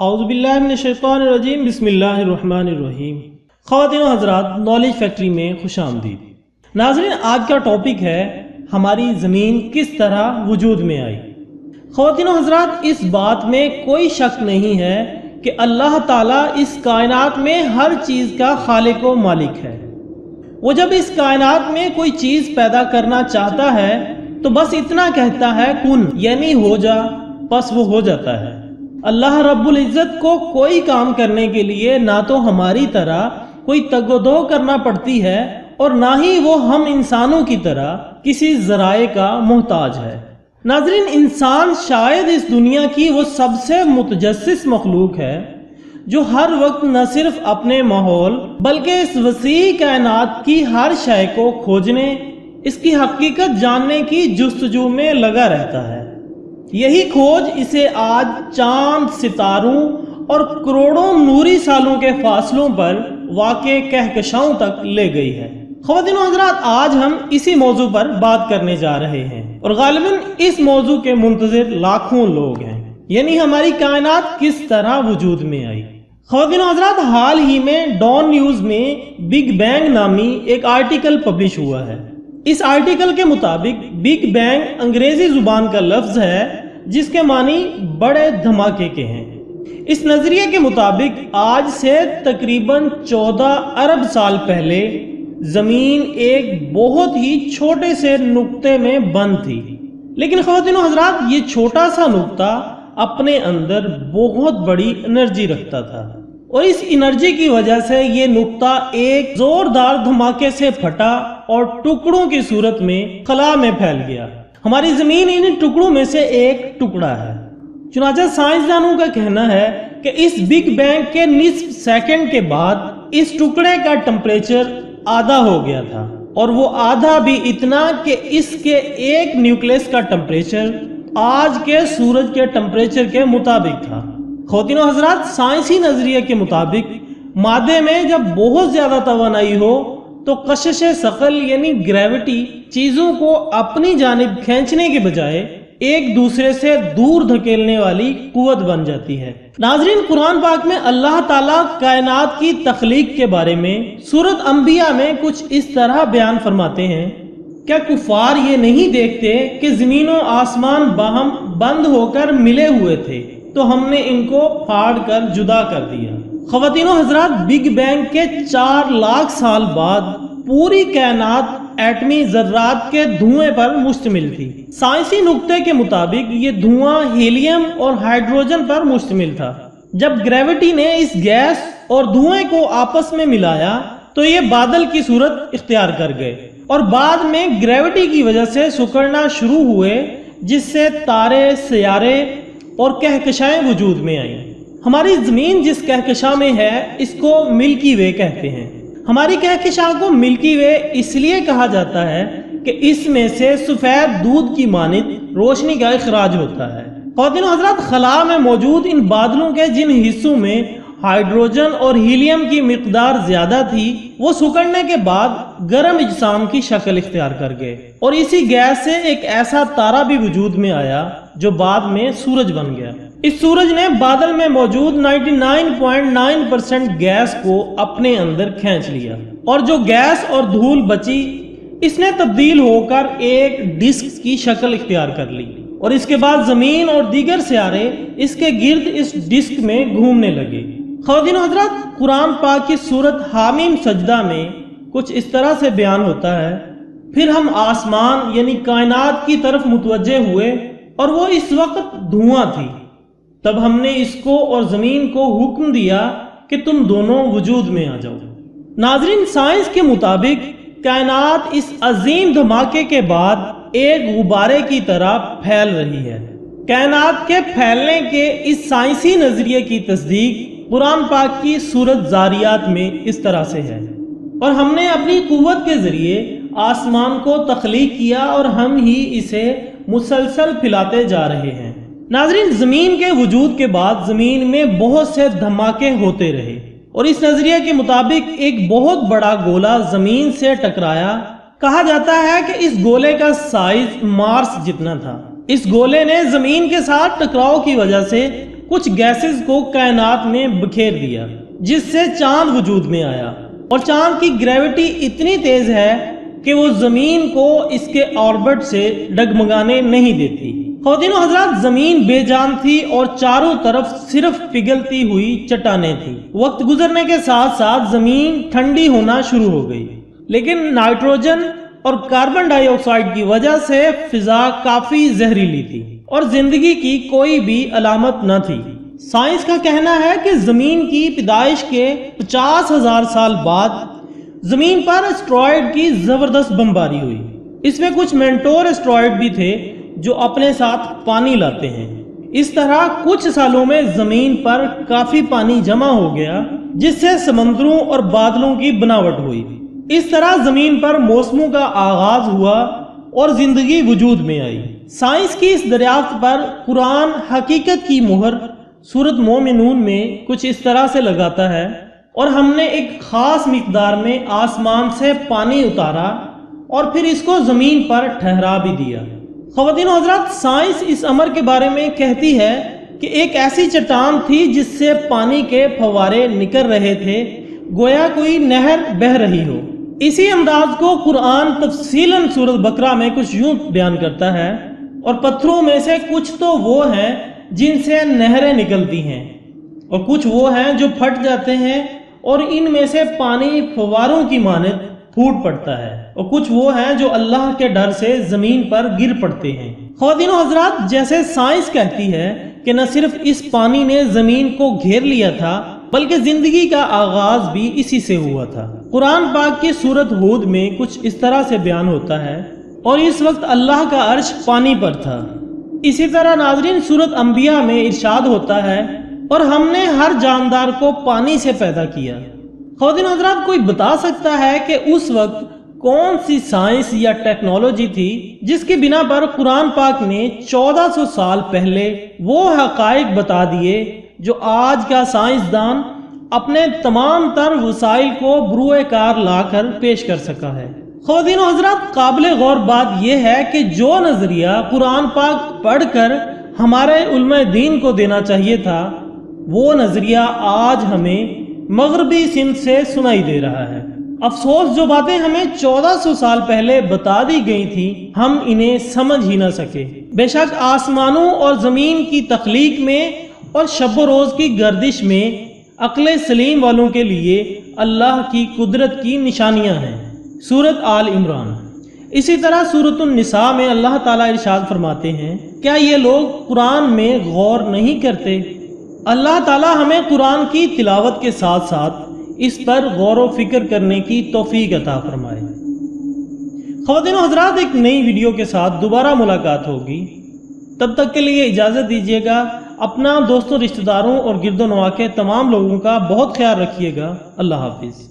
اعوذ باللہ من الشیطان الرجیم، بسم اللہ الرحمن الرحیم۔ خواتین و حضرات، نالج فیکٹری میں خوش آمدید۔ ناظرین، آج کا ٹاپک ہے ہماری زمین کس طرح وجود میں آئی۔ خواتین و حضرات، اس بات میں کوئی شک نہیں ہے کہ اللہ تعالیٰ اس کائنات میں ہر چیز کا خالق و مالک ہے۔ وہ جب اس کائنات میں کوئی چیز پیدا کرنا چاہتا ہے تو بس اتنا کہتا ہے کن، یعنی ہو جا، بس وہ ہو جاتا ہے۔ اللہ رب العزت کو کوئی کام کرنے کے لیے نہ تو ہماری طرح کوئی تگ و دو کرنا پڑتی ہے اور نہ ہی وہ ہم انسانوں کی طرح کسی ذرائع کا محتاج ہے۔ ناظرین، انسان شاید اس دنیا کی وہ سب سے متجسس مخلوق ہے جو ہر وقت نہ صرف اپنے ماحول بلکہ اس وسیع کائنات کی ہر شے کو کھوجنے، اس کی حقیقت جاننے کی جستجو میں لگا رہتا ہے۔ یہی کھوج اسے آج چاند، ستاروں اور کروڑوں نوری سالوں کے فاصلوں پر واقع کہکشاؤں تک لے گئی ہے۔ خواتین و حضرات، آج ہم اسی موضوع پر بات کرنے جا رہے ہیں اور غالباً اس موضوع کے منتظر لاکھوں لوگ ہیں، یعنی ہماری کائنات کس طرح وجود میں آئی۔ خواتین و حضرات، حال ہی میں ڈان نیوز میں بگ بینگ نامی ایک آرٹیکل پبلش ہوا ہے۔ اس آرٹیکل کے مطابق بگ بینگ انگریزی زبان کا لفظ ہے جس کے معنی بڑے دھماکے کے ہیں۔ اس نظریے کے مطابق آج سے تقریباً 14 ارب سال پہلے زمین ایک بہت ہی چھوٹے سے نقطے میں بند تھی، لیکن خواتین و حضرات، یہ چھوٹا سا نقطہ اپنے اندر بہت بڑی انرجی رکھتا تھا، اور اس انرجی کی وجہ سے یہ نقطہ ایک زوردار دھماکے سے پھٹا اور ٹکڑوں کی صورت میں خلا میں پھیل گیا۔ ہماری زمین ان ٹکڑوں میں سے ایک ٹکڑا ہے۔ چنانچہ سائنسدانوں کا کہنا ہے کہ اس بگ بینگ کے نصف سیکنڈ کے بعد اس ٹکڑے کا ٹمپریچر آدھا ہو گیا تھا، اور وہ آدھا بھی اتنا کہ اس کے ایک نیوکلیس کا ٹمپریچر آج کے سورج کے ٹمپریچر کے مطابق تھا۔ خواتین و حضرات، سائنسی نظریے کے مطابق مادے میں جب بہت زیادہ توانائی ہو تو کشش ثقل یعنی گریوٹی چیزوں کو اپنی جانب کھینچنے کے بجائے ایک دوسرے سے دور دھکیلنے والی قوت بن جاتی ہے۔ ناظرین، قرآن پاک میں اللہ تعالیٰ کائنات کی تخلیق کے بارے میں سورۃ انبیاء میں کچھ اس طرح بیان فرماتے ہیں: کیا کفار یہ نہیں دیکھتے کہ زمین و آسمان باہم بند ہو کر ملے ہوئے تھے تو ہم نے ان کو پھاڑ کر جدا کر دیا۔ خواتین و حضرات، بگ بینگ کے 4 لاکھ سال بعد پوری کائنات ایٹمی ذرات کے دھوئیں پر مشتمل تھی۔ سائنسی نقطے کے مطابق یہ دھواں ہیلیم اور ہائیڈروجن پر مشتمل تھا۔ جب گریوٹی نے اس گیس اور دھوئیں کو آپس میں ملایا تو یہ بادل کی صورت اختیار کر گئے، اور بعد میں گریوٹی کی وجہ سے سکڑنا شروع ہوئے، جس سے تارے، سیارے اور کہکشائیں وجود میں آئیں۔ ہماری زمین جس کہکشاں میں ہے اس کو ملکی وے کہتے ہیں۔ ہماری کہکشاں کو ملکی وے اس لیے کہا جاتا ہے کہ اس میں سے سفید دودھ کی مانند روشنی کا اخراج ہوتا ہے۔ خواتین و حضرات، خلا میں موجود ان بادلوں کے جن حصوں میں ہائیڈروجن اور ہیلیم کی مقدار زیادہ تھی، وہ سکڑنے کے بعد گرم اجسام کی شکل اختیار کر گئے، اور اسی گیس سے ایک ایسا تارا بھی وجود میں آیا جو بعد میں سورج بن گیا۔ اس سورج نے بادل میں موجود 99.9% گیس کو اپنے اندر کھینچ لیا، اور جو گیس اور دھول بچی اس نے تبدیل ہو کر ایک ڈسک کی شکل اختیار کر لی، اور اس کے بعد زمین اور دیگر سیارے اس کے گرد اس ڈسک میں گھومنے لگے۔ خواتین و حضرات، قرآن پاک کی سورۃ حامیم سجدہ میں کچھ اس طرح سے بیان ہوتا ہے: پھر ہم آسمان یعنی کائنات کی طرف متوجہ ہوئے اور وہ اس وقت دھواں تھی، تب ہم نے اس کو اور زمین کو حکم دیا کہ تم دونوں وجود میں آ جاؤ۔ ناظرین، سائنس کے مطابق کائنات اس عظیم دھماکے کے بعد ایک غبارے کی طرح پھیل رہی ہے۔ کائنات کے پھیلنے کے اس سائنسی نظریے کی تصدیق قرآن پاک کی سورۃ ذاریات میں اس طرح سے ہے: اور ہم نے اپنی قوت کے ذریعے آسمان کو تخلیق کیا اور ہم ہی اسے مسلسل پھیلاتے جا رہے ہیں۔ ناظرین، زمین کے وجود کے بعد زمین میں بہت سے دھماکے ہوتے رہے، اور اس نظریے کے مطابق ایک بہت بڑا گولہ زمین سے ٹکرایا۔ کہا جاتا ہے کہ اس گولے کا سائز مارس جتنا تھا۔ اس گولے نے زمین کے ساتھ ٹکراؤ کی وجہ سے کچھ گیسز کو کائنات میں بکھیر دیا، جس سے چاند وجود میں آیا، اور چاند کی گریوٹی اتنی تیز ہے کہ وہ زمین کو اس کے آربٹ سے ڈگمگانے نہیں دیتی۔ خواتین و حضرات، زمین بے جان تھی اور چاروں طرف صرف پگھلتی ہوئی چٹانیں تھیں۔ وقت گزرنے کے ساتھ ساتھ زمین ٹھنڈی ہونا شروع ہو گئی، لیکن نائٹروجن اور کاربن ڈائی آکسائڈ کی وجہ سے فضا کافی زہریلی تھی اور زندگی کی کوئی بھی علامت نہ تھی۔ سائنس کا کہنا ہے کہ زمین کی پیدائش کے 50,000 سال بعد زمین پر اسٹرائیڈ کی زبردست بمباری ہوئی۔ اس میں کچھ مینٹور اسٹرائیڈ بھی تھے جو اپنے ساتھ پانی لاتے ہیں۔ اس طرح کچھ سالوں میں زمین پر کافی پانی جمع ہو گیا، جس سے سمندروں اور بادلوں کی بناوٹ ہوئی۔ اس طرح زمین پر موسموں کا آغاز ہوا اور زندگی وجود میں آئی۔ سائنس کی اس دریافت پر قرآن حقیقت کی مہر سورۃ مومنون میں کچھ اس طرح سے لگاتا ہے، اور ہم نے ایک خاص مقدار میں آسمان سے پانی اتارا اور پھر اس کو زمین پر ٹھہرا بھی دیا۔ خواتین و حضرات، سائنس اس امر کے بارے میں کہتی ہے کہ ایک ایسی چٹان تھی جس سے پانی کے فوارے نکل رہے تھے، گویا کوئی نہر بہہ رہی ہو۔ اسی انداز کو قرآن تفصیلاً سورۃ بقرہ میں کچھ یوں بیان کرتا ہے، اور پتھروں میں سے کچھ تو وہ ہیں جن سے نہریں نکلتی ہیں، اور کچھ وہ ہیں جو پھٹ جاتے ہیں اور ان میں سے پانی فواروں کی مانند پھوٹ پڑتا ہے، اور کچھ وہ ہیں جو اللہ کے ڈر سے زمین پر گر پڑتے ہیں۔ خواتین و حضرات، جیسے سائنس کہتی ہے کہ نہ صرف اس پانی نے زمین کو گھیر لیا تھا بلکہ زندگی کا آغاز بھی اسی سے ہوا تھا۔ قرآن پاک کی سورۃ ہود میں کچھ اس طرح سے بیان ہوتا ہے، اور اس وقت اللہ کا عرش پانی پر تھا۔ اسی طرح ناظرین، سورۃ انبیاء میں ارشاد ہوتا ہے، اور ہم نے ہر جاندار کو پانی سے پیدا کیا۔ خواتین حضرات، کوئی بتا سکتا ہے کہ اس وقت کون سی سائنس یا ٹیکنالوجی تھی جس کی بنا پر قرآن پاک نے 1400 سال پہلے وہ حقائق بتا دیے جو آج کا سائنسدان اپنے تمام تر وسائل کو بروئے کار لا کر پیش کر سکا ہے؟ خواتین و حضرات، قابل غور بات یہ ہے کہ جو نظریہ قرآن پاک پڑھ کر ہمارے علماء دین کو دینا چاہیے تھا، وہ نظریہ آج ہمیں مغربی سمت سے سنائی دے رہا ہے۔ افسوس، جو باتیں ہمیں 1400 سال پہلے بتا دی گئی تھیں ہم انہیں سمجھ ہی نہ سکے۔ بے شک آسمانوں اور زمین کی تخلیق میں اور شب و روز کی گردش میں عقل سلیم والوں کے لیے اللہ کی قدرت کی نشانیاں ہیں۔ سورۃ آل عمران۔ اسی طرح سورۃ النساء میں اللہ تعالیٰ ارشاد فرماتے ہیں، کیا یہ لوگ قرآن میں غور نہیں کرتے؟ اللہ تعالیٰ ہمیں قرآن کی تلاوت کے ساتھ ساتھ اس پر غور و فکر کرنے کی توفیق عطا فرمائے۔ خواتین و حضرات، ایک نئی ویڈیو کے ساتھ دوبارہ ملاقات ہوگی، تب تک کے لیے اجازت دیجیے گا۔ اپنا، دوستوں، رشتہ داروں اور گرد و نواح کے تمام لوگوں کا بہت خیال رکھیے گا۔ اللہ حافظ۔